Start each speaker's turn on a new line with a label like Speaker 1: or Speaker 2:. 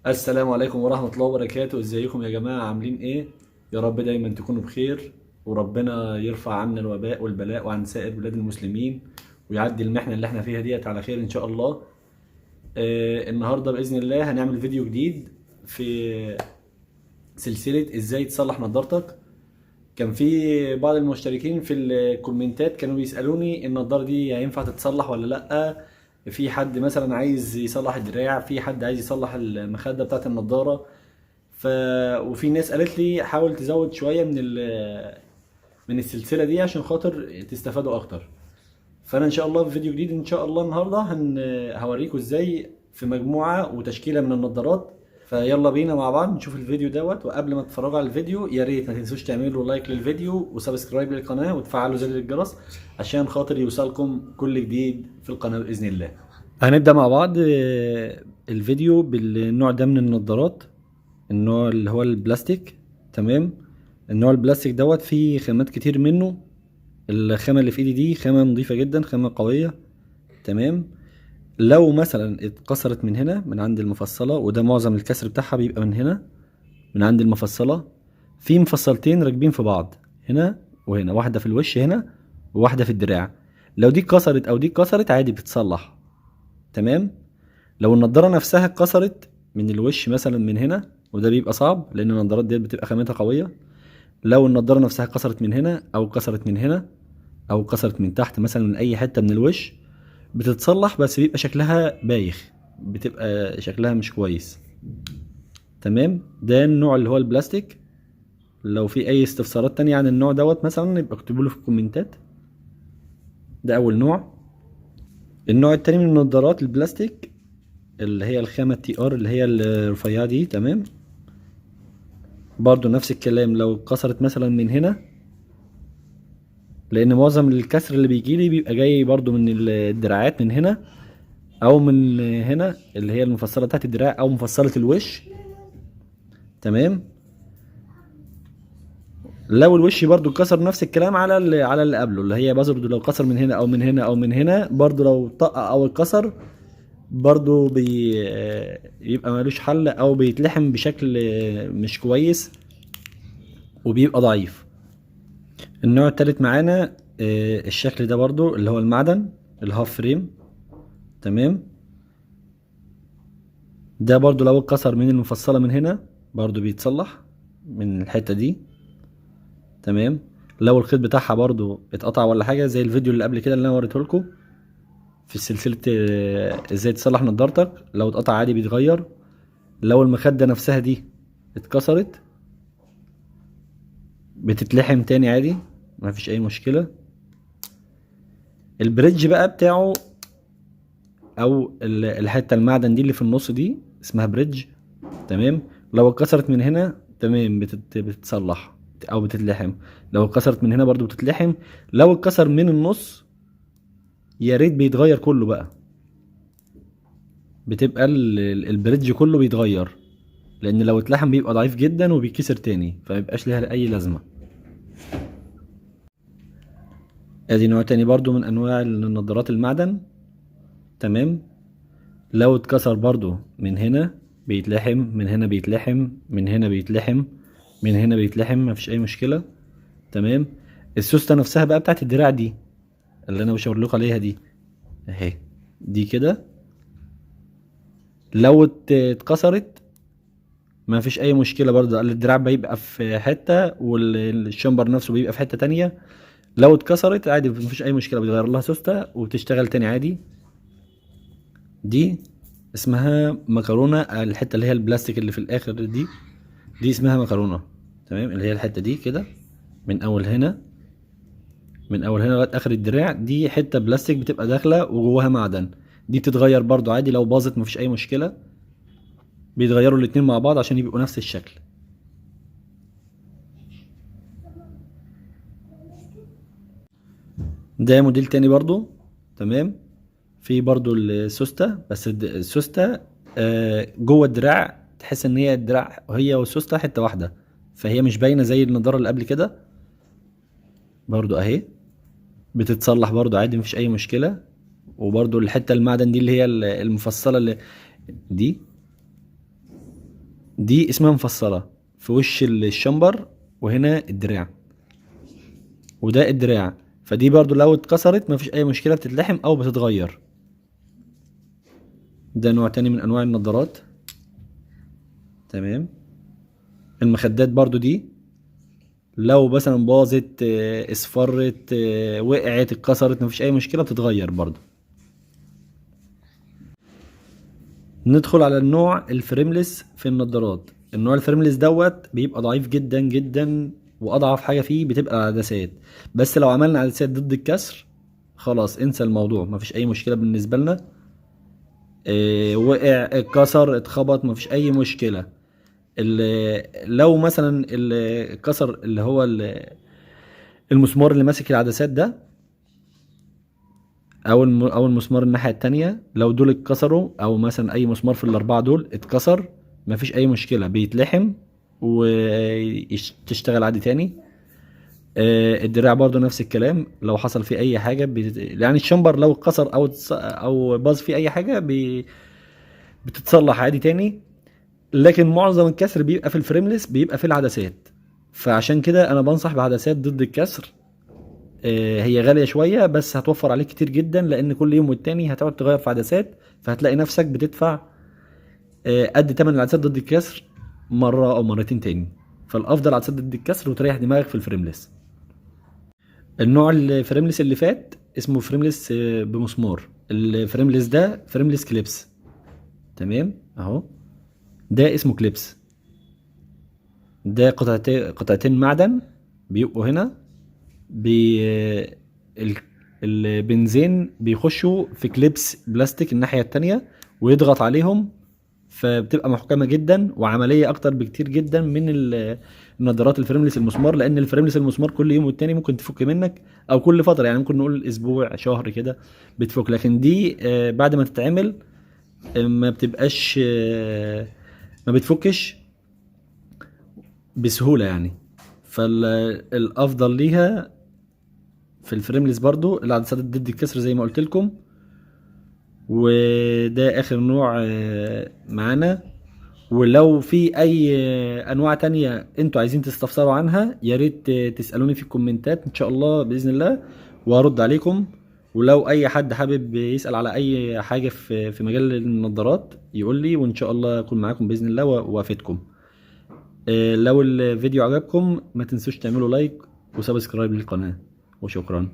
Speaker 1: السلام عليكم ورحمة الله وبركاته. ازيكم يا جماعة؟ عاملين ايه؟ يا رب دايما تكونوا بخير، وربنا يرفع عنا الوباء والبلاء وعن سائر بلاد المسلمين، ويعدي المحنة اللي احنا فيها ديت على خير ان شاء الله. النهاردة بإذن الله هنعمل فيديو جديد في سلسلة ازاي تصلح نظارتك. كان في بعض المشتركين في الكومنتات كانوا بيسألوني النضارة دي هينفع تتصلح ولا لأ. في حد مثلا عايز يصلح الدراع، في حد عايز يصلح المخدة بتاعت النضارة. ف... وفي ناس قالت لي حاول تزود شوية من السلسلة دي عشان خاطر تستفادوا اكتر. فانا ان شاء الله في فيديو جديد ان شاء الله النهاردة هوريكم ازاي في مجموعة وتشكيلة من النضارات. فيلا بينا مع بعض نشوف الفيديو دوت. وقبل ما تتفرجوا على الفيديو يا ريت ما تنسوش تعملوا لايك للفيديو وسبسكرايب للقناة وتفعلوا زر الجرس عشان خاطر يوصلكم كل جديد في القناة بإذن الله. هنبدأ مع بعض الفيديو بالنوع ده من النضارات، النوع اللي هو البلاستيك. تمام. النوع البلاستيك دوت فيه خامات كتير منه. الخامة اللي في ايدي دي خامة نظيفة جدا، خامة قوية. تمام. لو مثلا اتكسرت من هنا من عند المفصلة، وده معظم الكسر بتاعها بيبقى من هنا من عند المفصلة، في مفصلتين راكبين في بعض هنا وهنا، واحدة في الوش هنا وواحدة في الدراع. لو دي اتكسرت او دي اتكسرت عادي بتتصلح. تمام. لو النضارة نفسها اتكسرت من الوش مثلا من هنا، وده بيبقى صعب لان النضارات ديت بتبقى خامتها قوية. لو النضارة نفسها اتكسرت من هنا او اتكسرت من هنا او اتكسرت من تحت مثلا من اي حتة من الوش، بتتصلح بس بيبقى شكلها بايخ، بتبقى شكلها مش كويس. تمام. ده النوع اللي هو البلاستيك. لو في اي استفسارات تانية عن النوع دوت مثلا يبقى اكتبوا له في الكومنتات. ده اول نوع. النوع التاني من النضارات البلاستيك اللي هي الخامة تي ار اللي هي الرفيعة دي. تمام. برضو نفس الكلام، لو اتكسرت مثلا من هنا، لان معظم الكسر اللي بيجيلي بيبقى جاي برضو من الدراعات من هنا او من هنا اللي هي المفصلة بتاعت الدراع او مفصلة الوش. تمام. لو الوش برضو اتكسر نفس الكلام على اللي قبله، اللي هي برضو لو اتكسر من هنا او من هنا او من هنا، برضو لو طق او اتكسر برضو يبقى ملوش حل او بيتلحم بشكل مش كويس وبيبقى ضعيف. النوع التالت معانا الشكل ده برضو اللي هو المعدن الهاف فريم. تمام. ده برضو لو اتكسر من المفصلة من هنا برضو بيتصلح من الحتة دي. تمام. لو الخيط بتاعها برضو اتقطع ولا حاجة زي الفيديو اللي قبل كده اللي انا وريته لكم في سلسلة ازاي تصلح نضارتك، لو اتقطع عادي بيتغير. لو المخدة نفسها دي اتكسرت بتتلحم تاني عادي، مفيش اي مشكلة. البريدج بقى بتاعه او الحتة المعدن دي اللي في النص دي اسمها بريدج. تمام. لو اتكسرت من هنا تمام بتتصلح او بتتلحم. لو اتكسرت من هنا برضو بتتلحم. لو اتكسر من النص يا ريت بيتغير كله بقى، بتبقى البريدج كله بيتغير، لان لو اتلحم بيبقى ضعيف جدا وبيتكسر تاني فميبقاش ليها اي لازمة. ادي نوع تاني برضو من انواع النضارات المعدن. تمام. لو اتكسر برضو من هنا بيتلحم، من هنا بيتلحم، من هنا بيتلحم، من هنا بيتلحم، مفيش اي مشكلة. تمام. السوستة نفسها بقى بتاعت الدراع دي اللي انا بشاور لكم عليها دي اهي، دي كده لو اتكسرت ما فيش اي مشكله برضه، الدراع بيبقى في حته والشمبر نفسه بيبقى في حته تانية. لو اتكسرت عادي ما فيش اي مشكله، بتغير لها سوسته وبتشتغل تاني عادي. دي اسمها مكرونه، الحته اللي هي البلاستيك اللي في الاخر دي اسمها مكرونه. تمام. اللي هي الحته دي كده من اول هنا، من اول هنا لغايه اخر الدراع، دي حته بلاستيك بتبقى داخله وجواها معدن. دي بتتغير برضو عادي، لو باظت مفيش اي مشكله، بيتغيروا الاتنين مع بعض عشان يبقوا نفس الشكل. ده موديل تاني برضو. تمام. في برضو السوسته، بس السوسته جوه الدراع تحس ان هي الدراع هي والسوسته حته واحده، فهي مش باينه زي النضاره اللي قبل كده. برضو اهي بتتصلح برضو عادي مفيش اي مشكله. وبرضو الحته المعدن دي اللي هي المفصله اللي دي دي اسمها مفصلة في وش الشمبر، وهنا الدراع، وده الدراع. فدي برضو لو اتكسرت مفيش اي مشكلة، بتتلحم او بتتغير. ده نوع تاني من انواع النضارات. تمام. المخدات برضو دي لو مثلا باظت، اصفرت، وقعت، اتكسرت، مفيش اي مشكلة، بتتغير برضو. ندخل على النوع الفريملس في النضارات. النوع الفريملس دوت بيبقى ضعيف جدا جدا، واضعف حاجة فيه بتبقى العدسات. بس لو عملنا عدسات ضد الكسر خلاص انسى الموضوع، مفيش اي مشكلة بالنسبة لنا. وقع، اتكسر، اتخبط، مفيش اي مشكلة. لو مثلا اتكسر اللي هو المسمار اللي ماسك العدسات ده، او المسمار الناحيه التانية، لو دول اتكسروا، او مثلا اي مسمار في الاربعه دول اتكسر، مفيش اي مشكله، بيتلحم وتشتغل عادي تاني. الدراع برضو نفس الكلام، لو حصل فيه اي حاجه يعني الشمبر لو اتكسر او باظ فيه اي حاجه بتتصلح عادي تاني. لكن معظم الكسر بيبقى في الفريملس، بيبقى في العدسات. فعشان كده انا بنصح بعدسات ضد الكسر. هي غالية شوية بس هتوفر عليك كتير جدا، لان كل يوم والتاني هتقعد تغير في عدسات، فهتلاقي نفسك بتدفع قد تمن العدسات ضد الكسر مرة او مرتين تاني. فالافضل عدسات ضد الكسر وتريح دماغك في الفريملس. النوع الفريملس اللي فات اسمه فريملس بمسمار. الفريملس ده فريملس كليبس. تمام اهو. ده اسمه كليبس. ده قطعتين معدن بيبقوا هنا. بي ال- البنزين بيخشوا في كليبس بلاستيك الناحية التانية، ويضغط عليهم، فبتبقى محكمة جدا وعملية اكتر بكتير جدا من النظارات الفريملس المسمار. لان الفريملس المسمار كل يوم والتاني ممكن تفك منك، او كل فترة، يعني ممكن نقول اسبوع، شهر كده بتفك. لكن دي بعد ما تتعمل ما بتبقاش ما بتفكش بسهولة يعني. فالافضل ليها في الفريملس برضو العدسات ضد الكسر زي ما قلت لكم. وده اخر نوع معانا. ولو في اي انواع تانية انتوا عايزين تستفسروا عنها، يا ريت تسألوني في الكومنتات ان شاء الله بإذن الله وهرد عليكم. ولو اي حد حابب يسأل على اي حاجة في مجال النظارات يقول لي، وان شاء الله اكون معاكم بإذن الله وافدكم. لو الفيديو عجبكم ما تنسوش تعملوا لايك وسبسكرايب للقناة، وشكرا.